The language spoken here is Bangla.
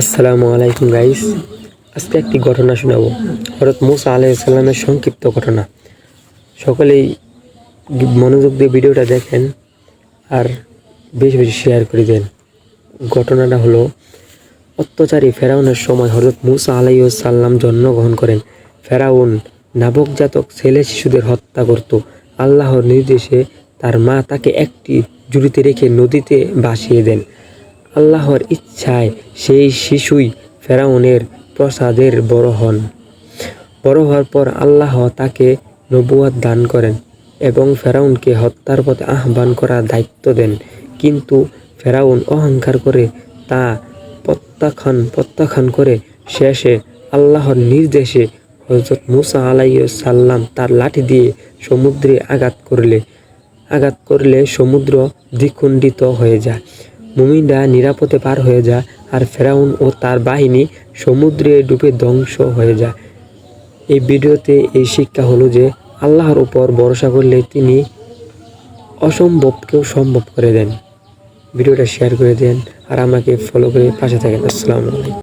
আসসালামু আলাইকুম গাইস। আজকে একটি ঘটনা শোনাবো। হযরত মুসা আলাইহিস সালামের সংক্ষিপ্ত ঘটনা। সকলেই মনোযোগ দিয়ে ভিডিওটা দেখেন আর বেশি বেশি শেয়ার করে দেন। ঘটনাটা হলো, অত্যাচারী ফেরাউনের সময় হযরত মুসা আলাইহিস সালাম জন্মগ্রহণ করেন। ফেরাউন নাবকজাতক ছেলে শিশুদের হত্যা করত। আল্লাহর নির্দেশে তার মা তাকে একটি ঝুড়িতে রেখে নদীতে ভাসিয়ে দেন। আল্লাহর ইচ্ছায় সেই শিশুই ফেরাউনের প্রাসাদের বড় হন। বড় হওয়ার পর আল্লাহ তাকে নবুয়ত দান করেন এবং ফেরাউনকে হত্যার পথে আহ্বান করার দায়িত্ব দেন। কিন্তু ফেরাউন অহংকার করে তা প্রত্যাখ্যান করে শেষে আল্লাহর নির্দেশে হযরত মুসা আলাইহিস সালাম তার লাঠি দিয়ে সমুদ্রে আঘাত করলে সমুদ্র দ্বিখণ্ডিত হয়ে যায়। মুমিনরা নিরাপদে পার হয়ে যায় আর ফেরাউন ও তার বাহিনী সমুদ্রে ডুবে ধ্বংস হয়ে যায়। এই ভিডিওতে এই শিক্ষা হলো যে আল্লাহর উপর ভরসা করলে তিনি অসম্ভবকেও সম্ভব করে দেন। ভিডিওটা শেয়ার করে দেন আর আমাকে ফলো করে পাশে থাকেন। আসসালামু আলাইকুম।